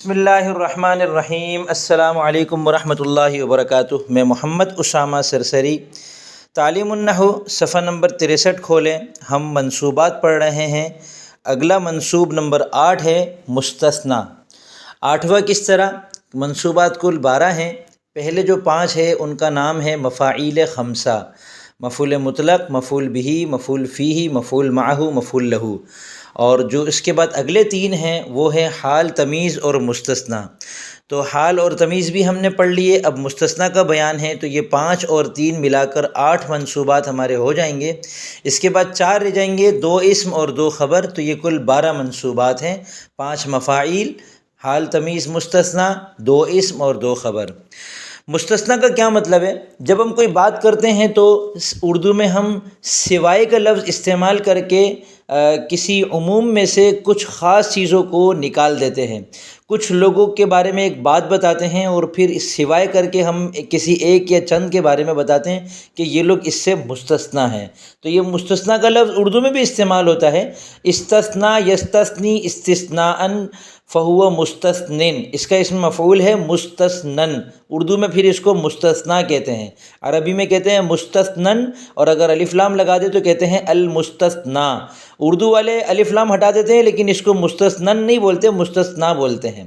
بسم اللہ الرحمن الرحیم۔ السلام علیکم ورحمۃ اللہ وبرکاتہ۔ میں محمد اسامہ سرسری، تعلیم النحو صفحہ نمبر 63 کھولیں۔ ہم منصوبات پڑھ رہے ہیں۔ اگلا منصوب نمبر 8 ہے مستثنیٰ۔ 8واں کس طرح؟ منصوبات کل 12 ہیں۔ پہلے جو 5 ہے ان کا نام ہے مفاعیل خمسہ: مفعول مطلق، مفعول بہ، مفعول فیہ، مفعول معہ، مفعول لہ۔ اور جو اس کے بعد اگلے 3 ہیں وہ ہے حال، تمیز اور مستثنیٰ۔ تو حال اور تمیز بھی ہم نے پڑھ لیے، اب مستثنیٰ کا بیان ہے۔ تو یہ 5 اور 3 ملا کر 8 منصوبات ہمارے ہو جائیں گے۔ اس کے بعد 4 رہ جائیں گے، 2 اسم اور 2 خبر۔ تو یہ کل 12 منصوبات ہیں: 5 مفاعیل، حال، تمیز، مستثنیٰ، 2 اسم اور 2 خبر۔ مستثنیٰ کا کیا مطلب ہے؟ جب ہم کوئی بات کرتے ہیں تو اردو میں ہم سوائے کا لفظ استعمال کر کے کسی عموم میں سے کچھ خاص چیزوں کو نکال دیتے ہیں۔ کچھ لوگوں کے بارے میں ایک بات بتاتے ہیں اور پھر اس سوائے کر کے ہم کسی ایک یا چند کے بارے میں بتاتے ہیں کہ یہ لوگ اس سے مستثنیٰ ہیں۔ تو یہ مستثنیٰ کا لفظ اردو میں بھی استعمال ہوتا ہے۔ استثنیٰ، یستثنی، استثناءً، فہو مستثنٍ۔ اس کا اسم مفعول ہے مستثنن۔ اردو میں پھر اس کو مستثنیٰ کہتے ہیں، عربی میں کہتے ہیں مستثنن، اور اگر الف لام لگا دے تو کہتے ہیں المستثنیٰ۔ اردو والے الف لام ہٹا دیتے ہیں لیکن اس کو مستثنن نہیں بولتے، مستثنیٰ بولتے ہیں۔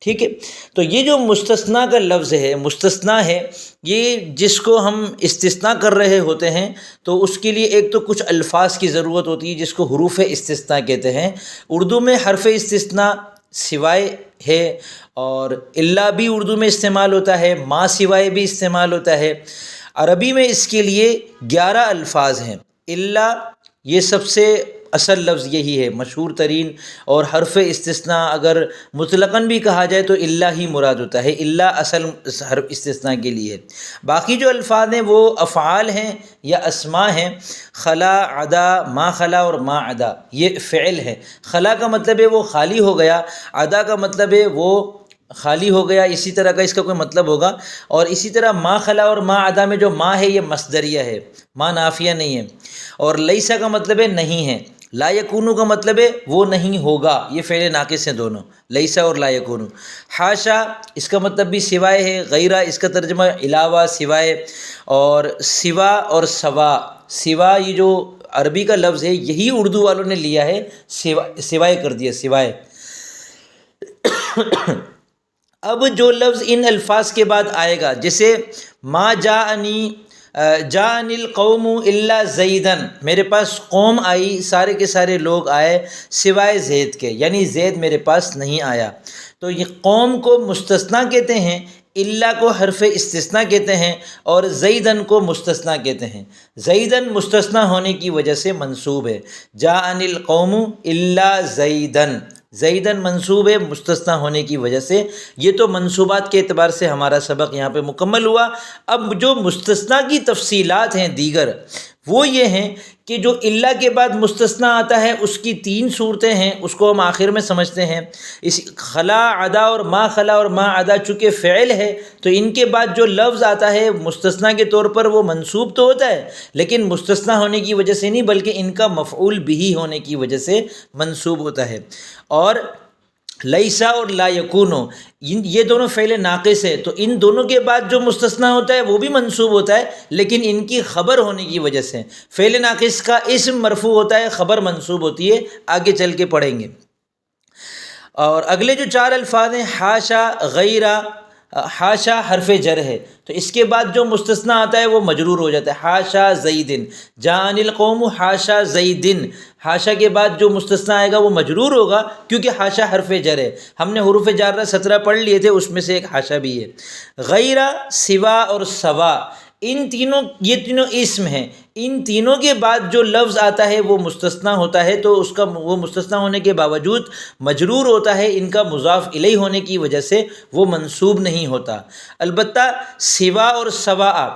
ٹھیک ہے، تو یہ جو مستثنیٰ کا لفظ ہے، مستثنیٰ ہے، یہ جس کو ہم استثناء کر رہے ہوتے ہیں تو اس کے لیے ایک تو کچھ الفاظ کی ضرورت ہوتی ہے جس کو حروف استثناء کہتے ہیں۔ اردو میں حرف استثناء سوائے ہے، اور الا بھی اردو میں استعمال ہوتا ہے، ما سوائے بھی استعمال ہوتا ہے۔ عربی میں اس کے لیے 11 الفاظ ہیں۔ الا، یہ سب سے اصل لفظ یہی ہے، مشہور ترین، اور حرف استثناء اگر مطلقاً بھی کہا جائے تو الا ہی مراد ہوتا ہے۔ الا اصل حرف استثناء کے لیے۔ باقی جو الفاظ ہیں وہ افعال ہیں یا اسماء ہیں۔ خلا، عدا، ما خلا اور ما عدا، یہ فعل ہے۔ خلا کا مطلب ہے وہ خالی ہو گیا، عدا کا مطلب ہے وہ خالی ہو گیا، اسی طرح کا اس کا کوئی مطلب ہوگا۔ اور اسی طرح ما خلا اور ما عدا میں جو ما ہے یہ مصدریہ ہے، ما نافیہ نہیں ہے۔ اور لیسا کا مطلب ہے نہیں ہے۔ لا یکونو کا مطلب ہے وہ نہیں ہوگا، یہ فعل ناقص ہیں دونوں، لیسا اور لا یکونو۔ حاشا، اس کا مطلب بھی سوائے ہے۔ غیرہ، اس کا ترجمہ علاوہ، سوائے۔ اور سوا اور سوا، سوا یہ جو عربی کا لفظ ہے یہی اردو والوں نے لیا ہے، سوائے کر دیا، سوائے۔ اب جو لفظ ان الفاظ کے بعد آئے گا، جیسے ما جاءنی القوم الا زیدن، میرے پاس قوم آئی، سارے کے سارے لوگ آئے سوائے زید کے، یعنی زید میرے پاس نہیں آیا۔ تو یہ قوم کو مستثنیٰ کہتے ہیں، الا کو حرف استثناء کہتے ہیں، اور زیدن کو مستثنیٰ کہتے ہیں۔ زیدن مستثنیٰ ہونے کی وجہ سے منصوب ہے۔ جاءنی القوم الا زیدن، زیدن منصوب ہے مستثنیٰ ہونے کی وجہ سے۔ یہ تو منصوبات کے اعتبار سے ہمارا سبق یہاں پہ مکمل ہوا۔ اب جو مستثنیٰ کی تفصیلات ہیں دیگر، وہ یہ ہیں کہ جو الا کے بعد مستثنیٰ آتا ہے اس کی 3 صورتیں ہیں، اس کو ہم آخر میں سمجھتے ہیں۔ اس خلا، عدا اور ما عدا چونکہ فعل ہے تو ان کے بعد جو لفظ آتا ہے مستثنیٰ کے طور پر وہ منصوب تو ہوتا ہے لیکن مستثنیٰ ہونے کی وجہ سے نہیں، بلکہ ان کا مفعول بہ ہونے کی وجہ سے منصوب ہوتا ہے۔ اور لیسا اور لا یکونو، یہ دونوں فعل ناقص ہے، تو ان دونوں کے بعد جو مستثنیٰ ہوتا ہے وہ بھی منصوب ہوتا ہے لیکن ان کی خبر ہونے کی وجہ سے۔ فعل ناقص کا اسم مرفوع ہوتا ہے، خبر منصوب ہوتی ہے، آگے چل کے پڑھیں گے۔ اور اگلے جو 4 الفاظ ہیں، حاشا، غیرہ، حاشا حرف جر ہے تو اس کے بعد جو مستثنیٰ آتا ہے وہ مجرور ہو جاتا ہے۔ حاشا زیدن، جاءنی القوم حاشا زیدن، حاشا کے بعد جو مستثنیٰ آئے گا وہ مجرور ہوگا کیونکہ حاشا حرف جر ہے۔ ہم نے حروف جارہ 17 پڑھ لیے تھے، اس میں سے ایک حاشا بھی ہے۔ غیرہ، سوا اور سوا، یہ تینوں اسم ہیں۔ ان تینوں کے بعد جو لفظ آتا ہے وہ مستثنیٰ ہوتا ہے تو اس کا وہ مستثنیٰ ہونے کے باوجود مجرور ہوتا ہے، ان کا مضاف الیہ ہونے کی وجہ سے وہ منصوب نہیں ہوتا۔ البتہ سوا اور سوا،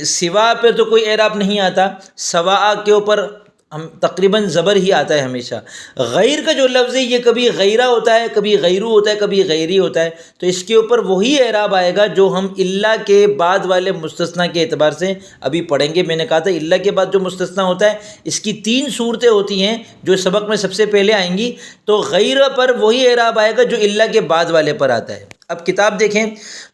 سوا پہ تو کوئی اعراب نہیں آتا، سوا کے اوپر ہم تقریباً زبر ہی آتا ہے ہمیشہ۔ غیر کا جو لفظ ہے یہ کبھی غیرہ ہوتا ہے، کبھی غیرو ہوتا ہے، کبھی غیری ہوتا ہے، تو اس کے اوپر وہی اعراب آئے گا جو ہم الا کے بعد والے مستثنیٰ کے اعتبار سے ابھی پڑھیں گے۔ میں نے کہا تھا الا کے بعد جو مستثنیٰ ہوتا ہے اس کی 3 صورتیں ہوتی ہیں جو سبق میں سب سے پہلے آئیں گی، تو غیرہ پر وہی اعراب آئے گا جو الا کے بعد والے پر آتا ہے۔ اب کتاب دیکھیں،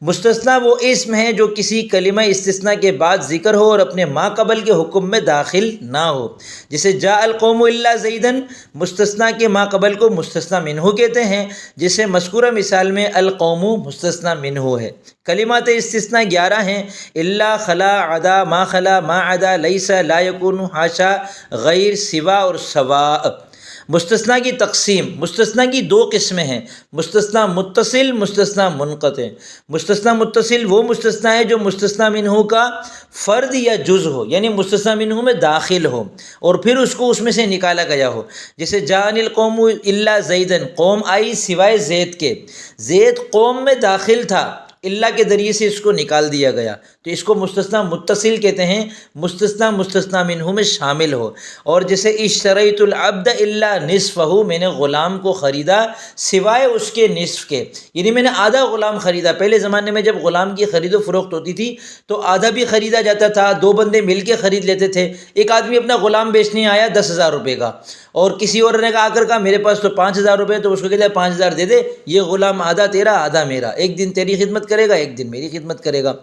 مستثنیٰ وہ اسم ہے جو کسی کلمہ استثناء کے بعد ذکر ہو اور اپنے ما قبل کے حکم میں داخل نہ ہو، جیسے جاء القوم الا زیدن، مستثنیٰ کے ما قبل کو مستثنیٰ منہ کہتے ہیں، جسے مذکورہ مثال میں القوم مستثنیٰ منہ ہے۔ کلمات استثناء 11 ہیں: الا، خلا، عدا، ما خلا، ما عدا، لیس، لا یکون، حاشا، غیر، سوا اور سواء۔ مستثنیٰ کی تقسیم، مستثنیٰ کی 2 قسمیں ہیں: مستثنیٰ متصل، مستثنیٰ منقطع۔ مستثنیٰ متصل وہ مستثنیٰ ہے جو مستثنیٰ منہ کا فرد یا جز ہو، یعنی مستثنیٰ منہ میں داخل ہو اور پھر اس کو اس میں سے نکالا گیا ہو، جیسے جاءنی القوم الا زیدن، قوم آئی سوائے زید کے، زید قوم میں داخل تھا، اللہ کے ذریعے سے اس کو نکال دیا گیا، تو اس کو مستثنیٰ متصل کہتے ہیں، مستثنیٰ مستثنیٰ منہ میں شامل ہو۔ اور جیسے اشتریت العبد الا نصفہ، میں نے غلام کو خریدا سوائے اس کے نصف کے، یعنی میں نے آدھا غلام خریدا۔ پہلے زمانے میں جب غلام کی خرید و فروخت ہوتی تھی تو آدھا بھی خریدا جاتا تھا، 2 بندے مل کے خرید لیتے تھے۔ ایک آدمی اپنا غلام بیچنے آیا 10,000 روپے کا، اور کسی اور نے آ کر کہا میرے پاس تو 5,000 روپے، تو اس کو کہتے ہیں 5,000 دے دے، یہ غلام آدھا تیرا آدھا میرا، ایک دن تیری خدمت کرے گا ایک دن میری خدمت کرے گا۔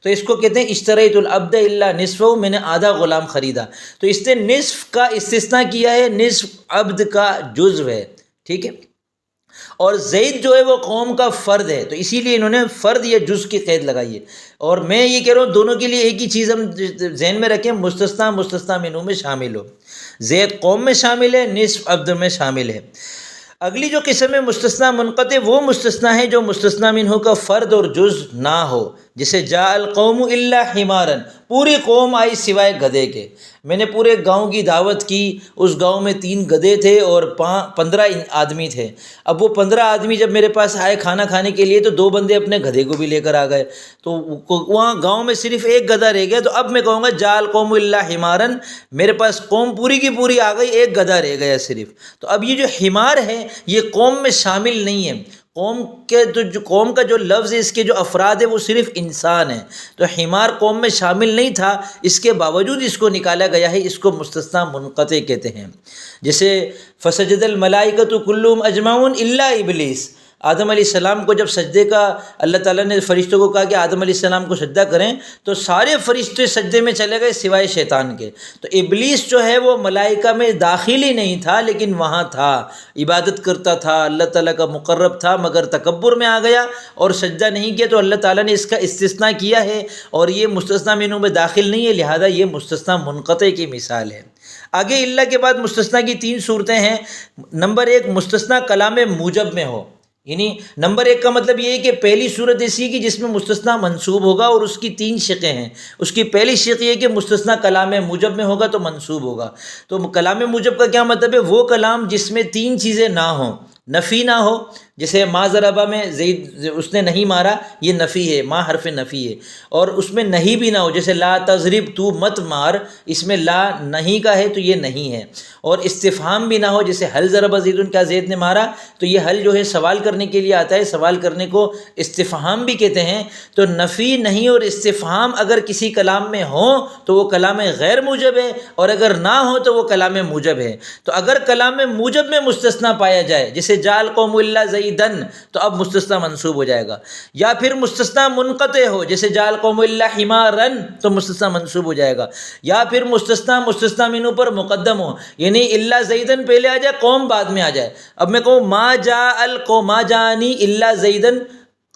تو اس کو کہتے ہیں اشتریت العبد الا نصفہ، میں نے آدھا غلام خریدا، تو اس نے نصف کا استثناء کیا ہے، نصف عبد کا جزو ہے، ٹھیک ہے۔ اور زید جو ہے وہ قوم کا فرد ہے، تو اسی لیے انہوں نے فرد یا جز کی قید لگائی ہے۔ اور میں یہ کہہ رہا ہوں دونوں کے لیے ایک ہی چیز ہم ذہن میں رکھیں، مستثنیٰ مستثنیٰ منہ میں شامل ہو، زید قوم میں شامل ہے، نصف عبد میں شامل ہے۔ اگلی جو قسم ہے مستثنیٰ منقطع، وہ مستثنیٰ ہے جو مستثنیٰ منہ کا فرد اور جز نہ ہو، جیسے جاء القوم الا حمارا، پوری قوم آئی سوائے گدھے کے۔ میں نے پورے گاؤں کی دعوت کی، اس گاؤں میں 3 گدھے تھے اور 15 آدمی تھے۔ اب وہ 15 آدمی جب میرے پاس آئے کھانا کھانے کے لیے تو 2 بندے اپنے گدھے کو بھی لے کر آ گئے، تو وہاں گاؤں میں صرف ایک گدھا رہ گیا۔ تو اب میں کہوں گا جاء القوم الا حمارا، میرے پاس قوم پوری کی پوری آ گئی، ایک گدھا رہ گیا صرف۔ تو اب یہ جو حمار ہے یہ قوم میں شامل نہیں ہے، قوم کا جو لفظ ہے، اس کے جو افراد ہیں وہ صرف انسان ہیں، تو حمار قوم میں شامل نہیں تھا، اس کے باوجود اس کو نکالا گیا ہے، اس کو مستثنیٰ منقطع کہتے ہیں۔ جیسے فسجد الملائکۃ کلهم اجمعون الا ابلیس، آدم علیہ السلام کو جب سجدے کا اللہ تعالیٰ نے فرشتوں کو کہا کہ آدم علیہ السلام کو سجدہ کریں، تو سارے فرشتے سجدے میں چلے گئے سوائے شیطان کے۔ تو ابلیس جو ہے وہ ملائکہ میں داخل ہی نہیں تھا، لیکن وہاں تھا، عبادت کرتا تھا، اللہ تعالیٰ کا مقرب تھا، مگر تکبر میں آ گیا اور سجدہ نہیں کیا، تو اللہ تعالیٰ نے اس کا استثناء کیا ہے، اور یہ مستثنیٰ منہ میں داخل نہیں ہے، لہذا یہ مستثنیٰ منقطع کی مثال ہے۔ آگے اللہ کے بعد مستثنیٰ کی 3 صورتیں ہیں۔ نمبر 1، مستثنیٰ کلام موجب میں ہو، یعنی نمبر 1 کا مطلب یہ ہے کہ پہلی صورت ایسی ہے کہ جس میں مستثنیٰ منصوب ہوگا، اور اس کی 3 شقیں ہیں۔ اس کی پہلی شق یہ ہے کہ مستثنیٰ کلام موجب میں ہوگا تو منصوب ہوگا۔ تو کلام موجب کا کیا مطلب ہے؟ وہ کلام جس میں 3 چیزیں نہ ہوں، نفی نہ ہو، جیسے ما ضربہ میں زید اس نے نہیں مارا، یہ نفی ہے، ما حرف نفی ہے، اور اس میں نہیں بھی نہ ہو، جیسے لا تضرب، تو مت مار، اس میں لا نہیں کا ہے تو یہ نہیں ہے، اور استفہام بھی نہ ہو، جیسے حل ضرب زید، کیا زید نے مارا، تو یہ حل جو ہے سوال کرنے کے لیے آتا ہے، سوال کرنے کو استفہام بھی کہتے ہیں۔ تو نفی، نہیں اور استفہام اگر کسی کلام میں ہوں تو وہ کلام غیر موجب ہے، اور اگر نہ ہو تو وہ کلام موجب ہے۔ تو اگر کلام موجب میں مستثنیٰ پایا جائے، جیسے جاء القوم الا زیدن، تو اب مستثنیٰ منصوب ہو جائے گا، یا پھر مستثنیٰ منقطع ہو، جیسے جاء القوم الا حمارا، تو مستثنیٰ منصوب ہو جائے گا، یا پھر مستثنیٰ منہ پر مقدم ہو، یعنی الا زیدن پہلے آ جائے، قوم بعد میں آ جائے۔ اب میں کہوں ما جاء القوم، ما جاءنی الا زیدن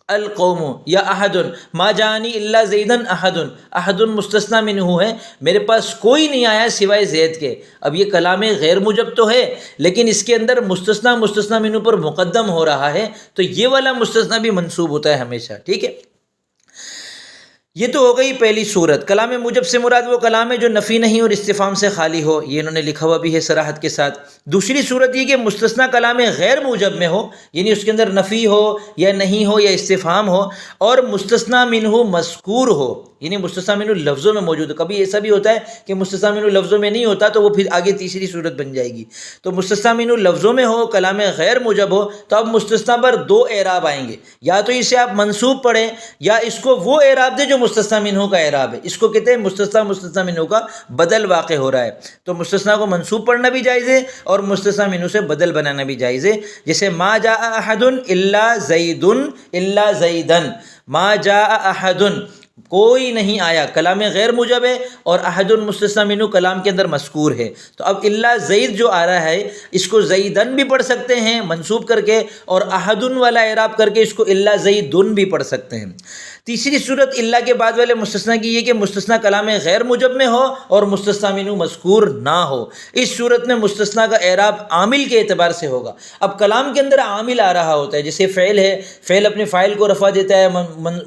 القوم، یا احد، ما جاءنی الا زیدن احد، احد مستثنیٰ منہ ہے، میرے پاس کوئی نہیں آیا سوائے زید کے۔ اب یہ کلام غیر موجب تو ہے، لیکن اس کے اندر مستثنیٰ منہ پر مقدم ہو رہا ہے، تو یہ والا مستثنیٰ بھی منصوب ہوتا ہے ہمیشہ، ٹھیک ہے۔ یہ تو ہو گئی پہلی صورت۔ کلام موجب سے مراد وہ کلام ہے جو نفی نہیں اور استفہام سے خالی ہو، یہ انہوں نے لکھا ہوا بھی ہے صراحت کے ساتھ۔ دوسری صورت یہ کہ مستثنیٰ کلام غیر موجب میں ہو، یعنی اس کے اندر نفی ہو یا نہیں ہو یا استفہام ہو، اور مستثنیٰ منہ مذکور ہو، یعنی مستثنیٰ منہ لفظوں میں موجود ہو۔ کبھی ایسا بھی ہوتا ہے کہ مستثنیٰ منہ لفظوں میں نہیں ہوتا تو وہ پھر آگے تیسری صورت بن جائے گی۔ تو مستثنیٰ منہ لفظوں میں ہو، کلام غیر موجب ہو، تو اب مستثنیٰ پر دو اعراب آئیں گے، یا تو اسے آپ منصوب پڑھیں یا اس کو وہ اعراب دیں جو مستثنیٰ منہ کا اعراب ہے۔ اس کو کہتے ہیں مستثنیٰ منہ کا بدل واقع ہو رہا ہے، تو مستثنیٰ کو منصوب پڑھنا بھی جائز ہے اور مستثنیٰ منہ سے بدل بنانا بھی جائز ہے۔ جیسے ما جاء احد الا زید الا زیدا، ما جاء احد کوئی نہیں آیا، کلام غیر موجب ہے اور احد مستثنیٰ منہ کلام کے اندر مذکور ہے، تو اب الا زید جو آ رہا ہے اس کو زیدن بھی پڑھ سکتے ہیں منصوب کر کے، اور احد والا اعراب کر کے اس کو الا زیدن بھی پڑھ سکتے ہیں۔ تیسری صورت الا کے بعد والے مستثنیٰ کی یہ کہ مستثنیٰ کلام غیر موجب میں ہو اور مستثنیٰ منہ مذکور نہ ہو۔ اس صورت میں مستثنیٰ کا اعراب عامل کے اعتبار سے ہوگا۔ اب کلام کے اندر عامل آ رہا ہوتا ہے، جیسے فعل ہے، فعل اپنے فاعل کو رفع دیتا ہے،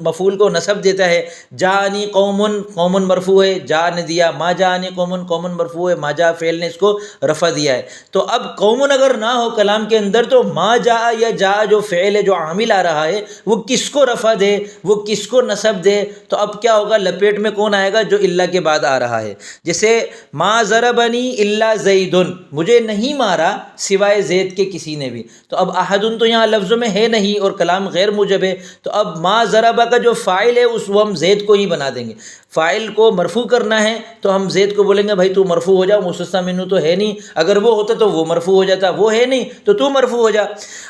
مفعول کو نصب دیتا ہے۔ جاءنی قومن، قومن مرفوع ہے، جاء نے دیا، ما جاءنی قومن، قومن مرفوع ہے، ما جاء فعل نے اس کو رفع دیا ہے۔ تو اب قومن اگر نہ ہو کلام کے اندر تو ما جاء یا جاء جو فعل ہے جو عامل آ رہا ہے وہ کس کو رفع دے، وہ کس کو نصب دے، تو اب کیا ہوگا، لپیٹ میں کون آئے گا، جو الا کے بعد آ رہا ہے۔ جیسے ما ضربنی الا زید، مجھے نہیں مارا سوائے زید کے کسی نے بھی، تو اب احد تو یہاں لفظوں میں ہے نہیں اور کلام غیر موجب ہے، تو اب ما ضربہ کا جو فاعل ہے اس وہ ہم زید کو ہی بنا دیں گے۔ فاعل کو مرفوع کرنا ہے تو ہم زید کو بولیں گے بھائی تو مرفوع ہو جا، مستثنیٰ منہ تو ہے نہیں، اگر وہ ہوتا تو وہ مرفوع ہو جاتا، وہ ہے نہیں تو مرفوع ہو جا۔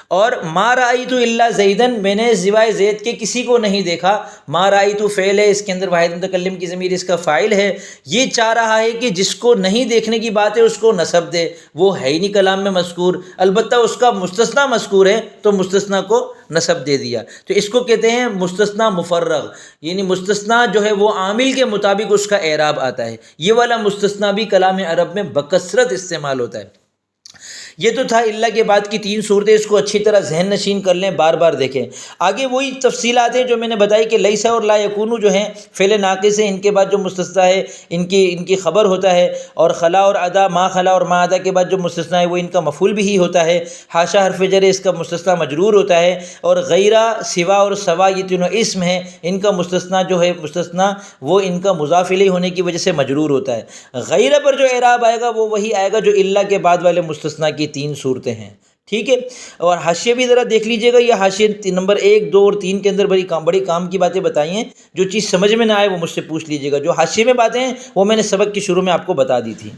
اور ما رأیت الا زیدن، میں نے سوائے زید کے کسی کو نہیں دیکھا، ما رأیت فعل ہے، اس کے اندر واحد متکلم کی ضمیر اس کا فاعل ہے، یہ چاہ رہا ہے کہ جس کو نہیں دیکھنے کی بات ہے اس کو نصب دے، وہ ہے ہی نہیں کلام میں مذکور، البتہ اس کا مستثنیٰ مذکور ہے تو مستثنیٰ کو نصب دے دیا، تو اس کو کہتے ہیں مستثنیٰ مفرغ، یعنی مستثنیٰ جو ہے وہ عامل کے مطابق اس کا اعراب آتا ہے۔ یہ والا مستثنیٰ بھی کلام عرب میں بکثرت استعمال ہوتا ہے۔ یہ تو تھا اللہ کے بعد کی تین صورتیں، اس کو اچھی طرح ذہن نشین کر لیں، بار بار دیکھیں۔ آگے وہی تفصیلات ہیں جو میں نے بتائی کہ لیسا اور لا یکونو جو ہیں فعل ناقص ہیں، ان کے بعد جو مستثنیٰ ہے ان کی خبر ہوتا ہے، اور خلا اور ادا، ما خلا اور ما ادا کے بعد جو مستثنیٰ ہے وہ ان کا مفعول بھی ہی ہوتا ہے۔ حاشا حرف جر اس کا مستثنیٰ مجرور ہوتا ہے، اور غیرہ، سوا اور سوا یہ تینوں اسم ہیں، ان کا مستثنیٰ جو ہے مستثنیٰ وہ ان کا مضاف الیہ ہونے کی وجہ سے مجرور ہوتا ہے۔ غیرہ پر جو اعراب آئے گا وہ وہی آئے گا جو اللہ کے بعد والے مستثنیٰ کی تین صورتیں ہیں، ٹھیک ہے۔ اور حاشیہ بھی ذرا دیکھ لیجئے گا، یہ حاشیہ نمبر 1، 2 اور 3 کے اندر بڑی کام کی باتیں بتائی ہیں، جو چیز سمجھ میں نہ آئے وہ مجھ سے پوچھ لیجئے گا۔ جو حاشیے میں باتیں ہیں وہ میں نے سبق کی شروع میں آپ کو بتا دی تھی۔